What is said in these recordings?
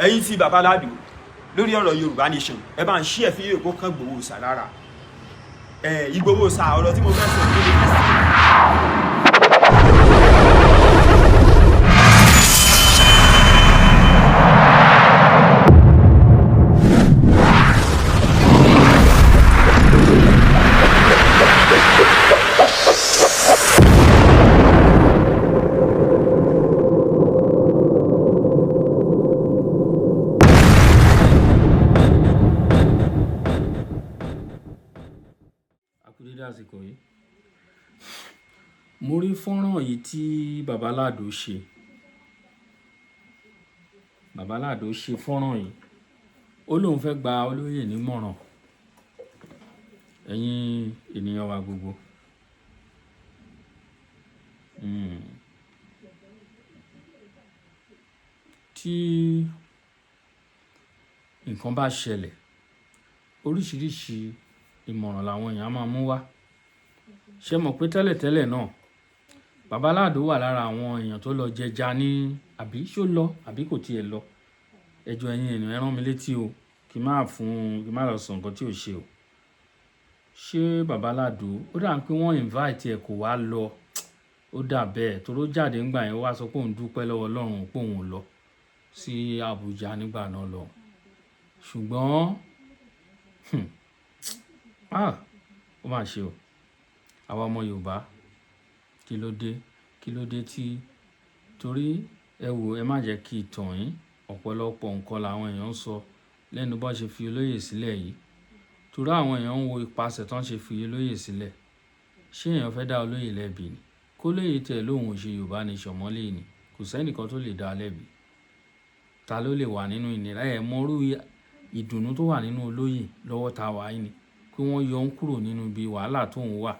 ẹ̀yin tí bàbá Ládò lórí ọ̀rọ̀ Yorùbá Nation ẹ bá ń ṣí ẹ̀ fi èkó kan Ìgbòho Òòṣà lára Ìgbòho Òòṣà ọ̀rọ̀ tí mo fẹ́ sọ lórí àsìkò yìí mo rí fọ́nrán yìí tí bàbá Ládò ṣe fọ́nrán yìí ó lóun fẹ́ gba olóyè nímọ̀ràn ẹ̀yin ènìyàn wa gbogbo tí nǹkan bá ṣẹlẹ̀ oríṣiríṣi ìmọ̀ràn làwọn èèyàn máa mú wá ṣé mọ̀ pé tẹ́lẹ̀tẹ́lẹ̀ náà bàbá Ládò wà lára àwọn èèyàn tó lọ jẹja ní àbí ṣó lọ àbí kò tiẹ̀ lọ ẹjọ́ ẹ̀yin ènìyàn ẹ rán mi létí o kí má lọ sọ nǹkan tí ò ṣe o ṣé bàbá Ládò ó dà pé wọ́n invite ẹ̀ kó wá lọ ó dà bẹ́ẹ̀ toró jáde ńgbà yẹn wá sọ pé òun dúpẹ́ lọ́wọ́ Ọlọ́run pé òun lọ sí Àbújá nígbà náà lọ ṣùgbọ́n ó mà ṣe o àwa ọmọ Yorùbá kí ló dé tí torí ẹ wò ẹ má jẹ́ kí ìtàn yín ọ̀pọ̀lọpọ̀ nǹkan làwọn èèyàn ń sọ lẹ́nu bá ṣe fi olóyè sílẹ̀ yìí torí àwọn èèyàn ń wo ipasẹ̀ tán ṣe fi olóyè sílẹ̀ ṣé èèyàn fẹ́ dá olóyè lẹ́bi ni kó lóyè tẹ̀ lóhùn òṣè Yorùbá Nation mọ́lẹ̀ ni kò sẹ́nìkan tó lè dá lẹ́bi ta ló lè wà nínú ìnira ẹ̀ mọ́rú ìdùnnú tó wà nínú olóyè lọ́wọ́ ta wà yìí ni pé wọ́n yọ ń kúrò nínú ibi wàhálà tó ń wà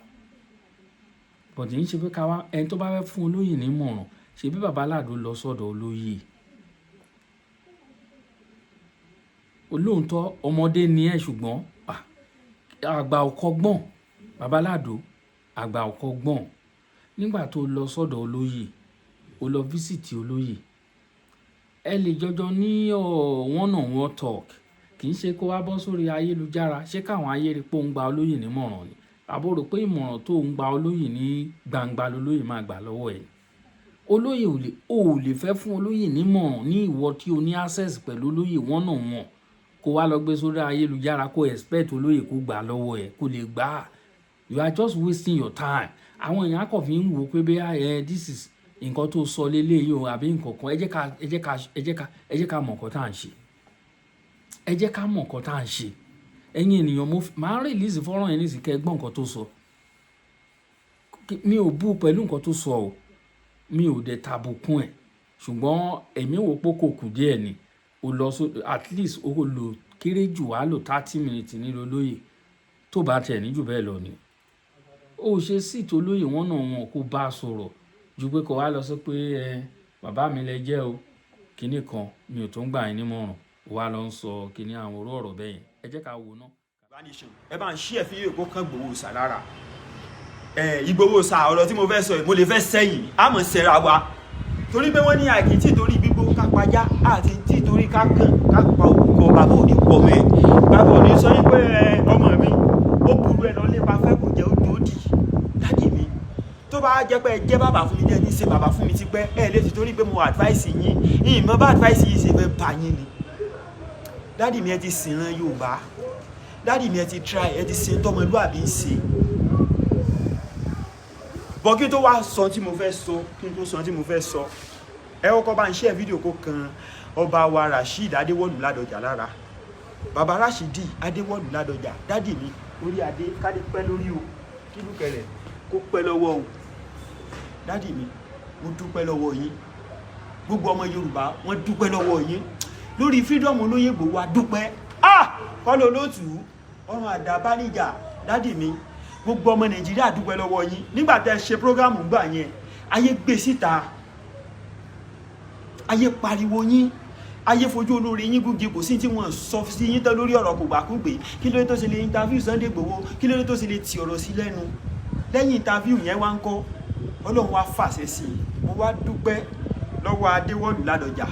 bọ̀dì ń ṣe pé káwá ẹni tó bá fẹ́ fún olóyè nímọ̀ràn ṣe bí bàbá Ládò lọ sọ́dọ̀ olóyè olóòótọ́ ọmọdé ni ẹ̀ ṣùgbọ́n àgbà ọ̀kọ́gbọ́n bàbá Ládò àgbà ọ̀kọ́gbọ́n nígbà tó lọ sọ́dọ̀ olóyè ó lọ físìtì olóyè ẹ lè jọjọ ní one-on-one talk kì í ṣe kó wá bọ́ sórí ayélujára ṣé káwọn ayé rí pé ó ń gba olóyè nímọ̀ràn ni àbò rò pé ìmọ̀ràn tó ń gba olóyè ní gbangba lolóyè máa gbà lọ́wọ́ ẹ̀ olóyè ò lè fẹ́ fún olóyè nímọ̀ràn ní ìwọ tí o ní access pẹ̀lú olóyè one-on-one kó wá lọ gbé sórí ayélujára kó expect olóyè kó gbà lọ́wọ́ ẹ̀ kó lè gbà á you are just wasting your time àwọn èèyàn kò fi ń wò pé bẹ́ẹ̀ this is nǹkan tó sọ lélẹ́yìí o àbí nǹkan kan ẹ jẹ́ ká mọ̀ nǹkan tá à ń ṣe ẹ jẹ́ ká mọ̀ nǹkan tá à ń ṣe ẹ̀yin ènìyàn máa ń release fọ́nrán yẹn nísìkẹ́ ẹ gbọ́ nǹkan tó sọ mi ò bú pẹ̀lú nǹkan tó sọ o mi ò dẹ̀ tàbùkún ẹ̀ ṣùgbọ́n èmi wò pé kò kù díẹ̀ ni o lọ at least o lò kéré jù wá lò 30 minutes nílò olóyè tó bá tẹ̀ ní jù bẹ́ẹ̀ lọ ni ó ṣe sí ìtòlóyè wọn náà wọn kó bá a sọ̀rọ̀ ju pé kò wá lọ sí pé bàbá mi lẹ jẹ́ o kinní kan mi ò tó ń gbà yín nímọ̀ràn wá lọ ń sọ kinní àwọn orú ọ̀rọ̀ bẹ́yẹn ẹ jẹ́ ká wò ná. ẹ bá ń ṣí ẹ̀ fi èkó kan Ìgbòho Òòṣà lára Ìgbòho Òòṣà ọ̀rọ̀ tí mo fẹ́ sọ yìí mo lè fẹ́ sẹ́yìn àmọ́ sẹ́ra wa torí pé wọ́n ní àìkí tí torí gbígbó ká pajá àti tí torí ká kàn ká pa òkúkọ bàbá òní pọ̀ mẹ́ bàbá òní sọ pé ọmọ mi ó burú ẹ lọ lépa fẹ́ kò jẹ́ ojú ó dì dájì mi tó bá jẹ́ pé ẹ jẹ́ bàbá fún mi jẹ́ ní ṣe bàbá fún mi ti pẹ́ ẹ lè ti torí pé mo advice yín ìmọ̀ bá advice yìí ṣe fẹ́ bá yín ni dádì mi ẹ ti sìnran Yorùbá dádì mi ẹ ti try ẹ ti ṣe tọmọlúàbí ń ṣe bọ́ kí tó wá sọ tí mo fẹ́ sọ ẹ kọ́kọ́ bá ń share fídíò kó kan ọba wa Rasheed Adéwọ̀lú Ládọjà lára bàbá Rasheed Adéwọ̀lú Ládọjà dádì mi orí adé kádé pẹ́ lórí o kí lùkẹ̀rẹ̀ kó pẹ́ lọ́wọ́ o dádì mi mo dúpẹ́ lọ́wọ́ yín gbogbo ọmọ Yorùbá wọ́n dúpẹ́ lọ́wọ́ yín lórí freedom olóyè Ìgbòho wa dúpẹ́ kọ́lọ́ lótú ọ̀run àdàbánijà dádì mi gbogbo ọmọ Nàìjíríà dúpẹ́ lọ́wọ́ yín nígbà tẹ́ ṣe prógrámù gbà yẹn ayé gbé síta ayé pariwo yín ayé fojú olóore yín gúngi kò sí tí wọ́n sọ sí yín tán lórí ọ̀rọ̀ kò gbàkúgbè kí ló dé tó ṣe lè interview Sunday Igboho kí ló dé tó ṣe lè ti ọ̀rọ̀ sí lẹ́nu lẹ́yìn interview yẹn wá ń kọ́ Ọlọ́run wá fàṣẹ sí i mo wá dúpẹ́ lọ́wọ́ Adéwọ̀lú Ládọjà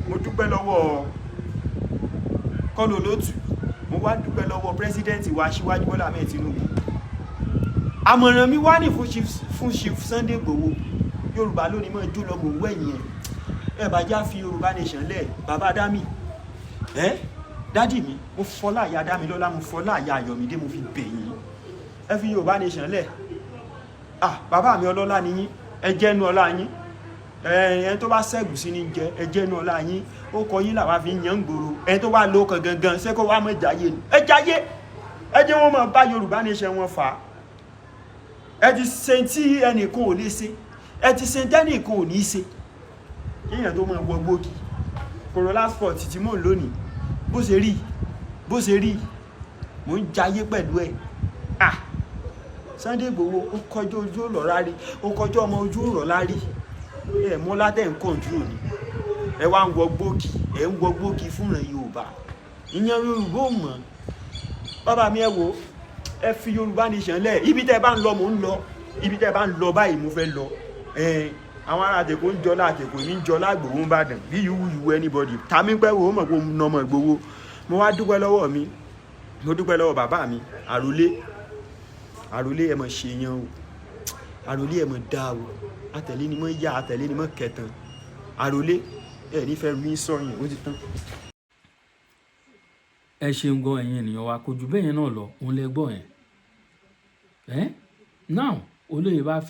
mo dúpẹ́ lọ́wọ́ Kọ́lá Olótù, mo wá dúpẹ́ lọ́wọ́ pírẹsidẹ́ǹtì wa Aṣíwájú Bọ́lá Ahmed Tinubu. Àmọ̀ràn mi wá ní fún Chief Sunday Igboho. Yorùbá lónìí mọ́ jó lọ́mọ owó ẹ̀yìn ẹ̀ bá já fi Yorùbá nation lẹ̀. Bàbá Dámì dádì mi, mo fọlá àyà Dámilọ́lá, mo fọlá àyà Ayọ̀mídé, mo fi bẹ̀yìn ẹ fi Yorùbá nation lẹ̀. Bàbá mi ọlọ́lá ni yín, ẹ jẹ́nu ọlá yín. Ẹni tó bá ṣẹ́gun sí ní jẹ, ẹ jẹ́nu ọlá yín. Ó kọ yín làwa fi yan gbòòrò. Ẹni tó bá lo kan gangan ṣé kó wá mọ̀ jáyé ni. Ẹ jáyé, ẹ jẹ́ wọ́n mọ̀ bá Yorùbá nation wọn fà á. Ẹ ti ṣe tí ẹnìkan ò lè ṣe, ẹ ti ṣe tẹ́nìkan ò ní ṣe. Èèyàn tó mọ̀ wọ gbòógì Corolla Sport tí mò ń lónìí bó ṣe rí mò ń jayé pẹ̀lú ẹ̀. Sunday Igboho ó kọjọ́ ojú ọ̀rọ̀ lárí, ó kọjọ́ ọmọ ojú ọ̀rọ̀ lárí. Mọ́ látẹ̀ ń kọ̀ǹtúrò ni ẹ wá ń wọ gbòógì fúnra Yorùbá. Ìyẹn Yorùbá ò mọ̀. Bàbá mi ẹ wo, ẹ fi Yorùbá nation lẹ̀. Ibi tẹ́ bá ń lọ mò ń lọ, ibi tẹ́ bá ń lọ báyìí mo fẹ́ lọ. Àwọn ará Àtẹ̀kọ́ ń jọ láàtẹ̀kọ́ ní jọ lágbòwó ń bàdàn bí you anybody tàmí pẹ́ wo mọ̀ pé mo nà ọmọ Ìgbòho. Mo wá dúpẹ́ lọ́wọ́ mi, mo dúpẹ́ lọ́wọ́ bàbá mi àròlé ẹ mọ̀ ṣe yan o, àròlé ẹ mọ̀ dá o, àtẹ̀lé ni mọ̀ yá, àtẹ̀lé ni mọ̀ kẹtàn, àròlé ẹ nífẹ̀ẹ́ rí sọ́yìn ó ti tán. Ẹ ṣeun gan ẹ̀yin ènìyàn wa, kò jù bẹ́ẹ̀ yẹn náà lọ, òun lẹ gbọ́ yẹn. Now olóyè bá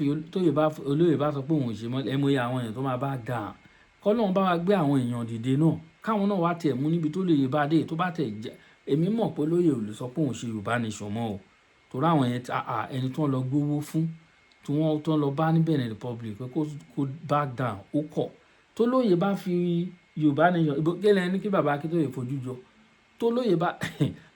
sọ pé òun ò ṣe mọ́, ẹ mọ̀ iye àwọn èèyàn tó máa bá dà. Kọ́lọ́run bá wa gbé àwọn èèyàn dìde náà, káwọn náà wá tiẹ̀ mú níbi tó lóye bá dé, tó bá tẹ̀ jẹ́. Èmi mọ̀ pé olóyè ò lè sọ pé òun ṣe Yorùbá nation mọ́ o, torí àwọn yẹn ẹni tó ń lọ gbówó fún, tí wọ́n tó ń lọ bá ní Benin Republic pé kó back down ó kọ̀. Tó lóye bá fi Yorùbá nation gẹ́lẹ́ ní kí bàbá Akíntóyè fojú jọ. Tó lóye bá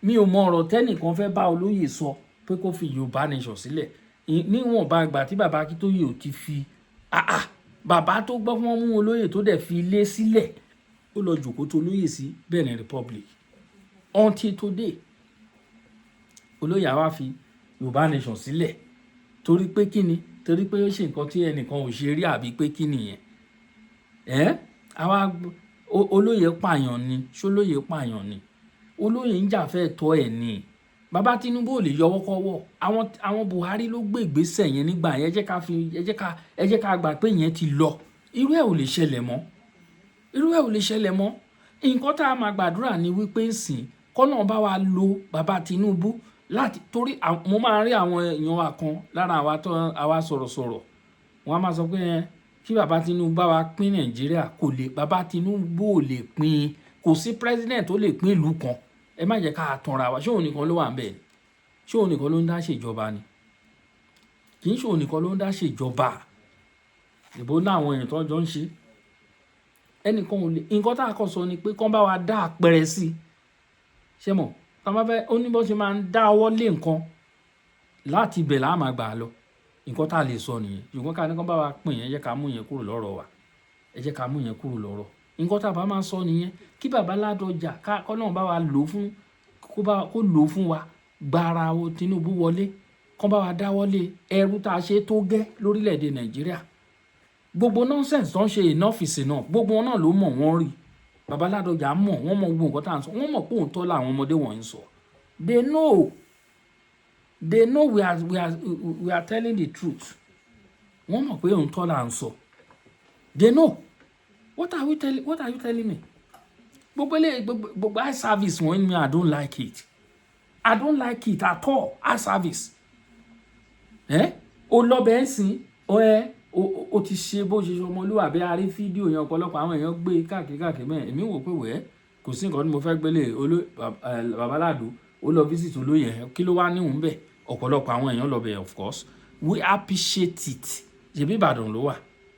mi ò mọ ọ̀rọ̀ tẹ́nìkan fẹ́ bá olóyè sọ pé kó fi Yorùbá nation sílẹ̀. Níwọ̀nba ìgbà tí bàbá Akíntóyè ò ti fi bàbá tó gbọ́ fún wọn mú olóyè tó dẹ̀ fi ilé sílẹ̀, ó lọ jòkó tó olóyè sí Benin Republic. Until today olóyè àwa fi Yorùbá nation sílẹ̀ torí pé kíni, torí pé ó ṣe nǹkan tí ẹnìkan ò ṣe rí àbí pé kíni yẹn. Àwa olóyè pààyàn ni, ṣólóyè pààyàn ni, olóyè ń jà fẹ́ tọ́ ẹ̀ ni. Bàbá Tinubu ò lè yọwọ́ kọ́wọ́, àwọn Buhari ló gbé ìgbésẹ̀ yẹn nígbà yẹn. Ẹ jẹ́ ká gbà pé yẹn ti lọ. Irú ẹ̀ ò lè ṣẹlẹ̀ mọ́. Nǹkan tá a máa gbàdúrà ni wípé nsìn kọ́nà bá wa lo bàbá Tinubu láti, torí mo máa rí àwọn èèyàn wa kan lára àwa sọ̀rọ̀sọ̀rọ̀, wọ́n á máa sọ pé kí bàbá Tinubu bá wa pín Nàìjíríà. Bàbá Tinubu ò lè pín, kò sí president tó lè pín ìlú kan. Ẹ má jẹ́ ká tanra wa. Ṣé òun nìkan ló wà ń bẹ̀ ni? Ṣé òun nìkan ló ń dá ṣèjọba ni? Kì í ṣe òun nìkan ló ń dá ṣèjọba. Ìbò náà àwọn èèyàn tó jọ ń ṣe. Ẹnìkan ò lè. Nǹkan tá a kọ sọ ni pé kán bá wa dá àpẹẹrẹ sí. Ṣé mọ̀? Tá bá fẹ́ ó ní bó ṣe máa ń dá ọwọ́ lé nǹkan láti ibẹ̀ là á máa gbà lọ. Nǹkan tá a lè sọ nìyẹn. Ṣùgbọ́n ká ní kán bá wa pín yẹn, ẹ jẹ́ ká mú yẹn kúrò lọ́rọ̀ wa. Ẹ jẹ́ ká mú yẹn kúrò lọ́rọ̀. Nǹkan tá a bá máa sọ nìyẹn. Kí bàbá Ládọjà kọ́nà bá wa lò fún, kó lò fún wa, gbára Tinubu wọlé, kán bá wa dáwọ́lé ẹrú tá a ṣe tó gẹ́ lórílẹ̀‐èdè Nàìjíríà. Gbogbo nonsense tó ń ṣe enough is enough, gbogbo wọn náà ló mọ̀, wọ́n rí. Bàbá Ládọjà mọ̀, wọ́n mọ̀ gbogbo nǹkan tá à ń sọ, wọ́n mọ̀ pé òótọ́ làwọn ọmọdé wọ̀nyí ń sọ. They know we are telling the truth. Wọ́n mọ̀ pé òótọ́ là ń sọ. They know. What are you telling me? Gbogbo eye service wọ́n ní, I don't like it. I don't like it at all. Eye service. O lọ bẹ́ẹ̀ sìn, o ti ṣe bó ṣe ọmọlúwàbí. A rí fídíò yẹn, ọ̀pọ̀lọpọ̀ àwọn èèyàn gbé káàkiri mẹ́rin. Èmi wò pé kò sí nǹkan tí mo fẹ́ gbélé Bàbá Ládò. Ó lọ visit olóyè yẹn, kí ló wá níhùn bẹ́ẹ̀? Ọ̀pọ̀lọpọ̀ àwọn èèyàn lọ bẹ́ẹ̀, of course. We appreciate it. Ṣebí Ìbàdàn ló wà,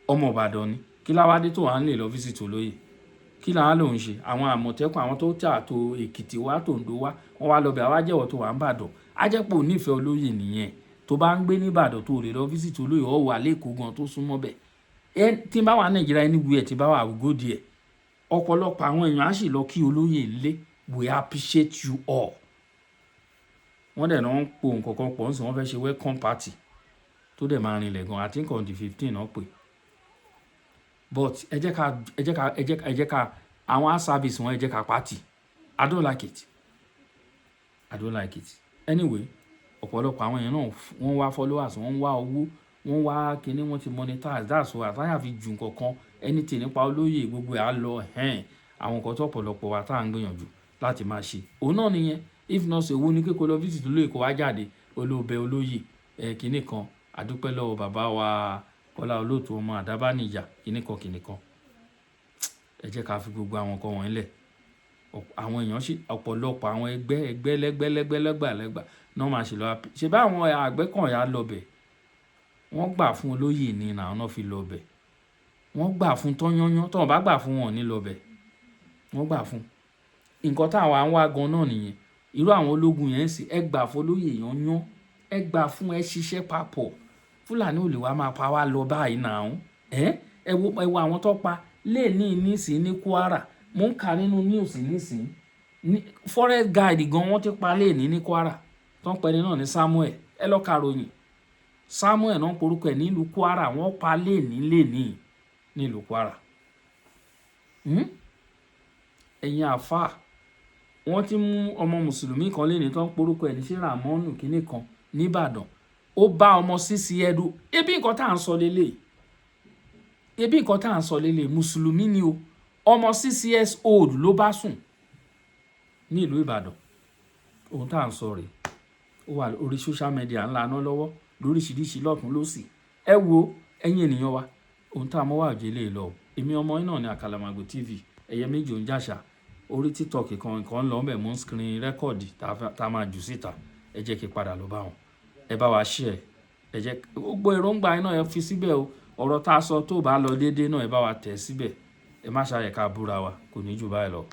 ọmọ Ìbàdàn ni. Kí láwádé tó wà ń lè lọ visit olóyè? Kí làá ló ń ṣe? Àwọn Àmọ̀tẹ́kùn, àwọn tó tà tó Èkìtì wá, Tòǹdó wá, wọ́n wá lọ bẹ̀, àwa jẹ́wọ́ tó wà ń Ìbàdàn. Á jẹ́ pé ò nífẹ̀ẹ́ olóyè nìyẹn. Tó bá ń gbé ní Ìbàdàn tó lè lọ visit olóyè, ó wà lÉkòó gan tó súnmọ́ bẹ̀. Tí bá wà Nàìjíríà anywhere, tí bá wà go there, ọ̀pọ̀lọpọ̀ àwọn èèyàn á sì lọ kí olóyè lé. We appreciate you all. Wọ́n dẹ̀ náà ń po nǹkan kan pọ̀ ń sìn, wọ́n fẹ́ ṣe welcome party tó dẹ̀ máa rinlẹ̀ gan. I think on the 15 náà pè. But ẹ jẹ́ àwọn art service wọn ẹ jẹ́ ká pàtì. I don't like it. I don't like it. Anyway, ọ̀pọ̀lọpọ̀ àwọn èèyàn náà wọ́n wá followers, wọ́n wá owó, wọ́n wá kíní, wọ́n ti monetize. That's why àtàyà fi ju nǹkan kan anything nípa olóyè gbogbo ẹ̀ á lọ àwọn nǹkan tó ọ̀pọ̀lọpọ̀ wa tá à ń gbìyànjú láti máa ṣe. Òun náà nìyẹn. If not ṣe owó ní kíkó lọ visit olóyè kó wá jáde olóòbẹ olóyè kíní kan. Àdúpẹ́ lọ́wọ́ bàbá wa Kọ́lá Olóòtú ọmọ Àdábánijà kíní kan. Ẹ jẹ́ ká fi gbogbo àwọn nǹkan wọ̀nyí lẹ̀. Àwọn èèyàn ṣe ọ̀pọ̀lọpọ̀ àwọn ẹgbẹ́ lẹ́gbà náà máa ṣe lọ ṣe bá àwọn Àgbẹ̀kọ̀yà lọ bẹ̀. Wọ́n gbà fún olóyè ní náà fi lọ bẹ̀. Wọ́n gbà fún tọ́yányán tó bá gbà fún wọn ní lọ bẹ̀. Wọ́n gbà fún nǹkan táwa ń wá gan náà nìyẹn. Irú àwọn ológun yẹn sì ẹ gbà fún olóyè yányán, ẹ gbà fún ẹ ṣiṣẹ́ papọ̀. Fúlàní ò lè wá máa pa wá lọ báyìí náà. Ẹ wo àwọn tó pa lè nísìn ní Kwara. Mo ń kà nínú news nísìn. Forest guide gan wọ́n ti pa lè ní Kwara. Tó ń pẹ́ni náà ní Samuel. Ẹ lọ kàròyìn. Samuel náà ń porúkọ ẹ̀ nílùú Kwara. Wọ́n pa lè ní nílùú Kwara. Ẹ̀yin àfáà, wọ́n ti mú ọmọ mùsùlùmí kan lé ní tó ń porúkọ ẹ̀ ní ṣé Ramonu kíní kan níbàdàn. Ó bá ọmọ sísí ẹdú. Ebi nǹkan tá à ń sọ lélẹ̀. Mùsùlùmí ni o. Ọmọ 6 years old ló bá sùn ní ìlú Ìbàdàn. Ohun tá à ń sọ rèé. Ó wà orí social media ńlá náà lọ́wọ́ lóríṣiríṣi lọ́tún lósì. Ẹ wo ẹ̀yin ènìyàn wa. Ohun tá a mọ́ wà òjé lè lọ. Èmi ọmọ yín náà ní Àkàlàmàgbò TV. Ẹyẹ méjì ò ń jàṣà. Orí TikTok kan lọ ńbẹ̀ mò ń screen record tá máa jù síta. Ẹ jẹ́ kí padà lọ bá wọn. Ẹ bá wa share. Ẹ jẹ́ gbogbo èròǹgbà iná ẹ fi síbẹ̀ o. Ọ̀rọ̀ tá a sọ tó bá lọ déédéé náà ẹ bá wa tẹ̀ síbẹ̀. Ẹ má ṣàyẹ̀ká búra wa. Kò ní jù báyìí lọ.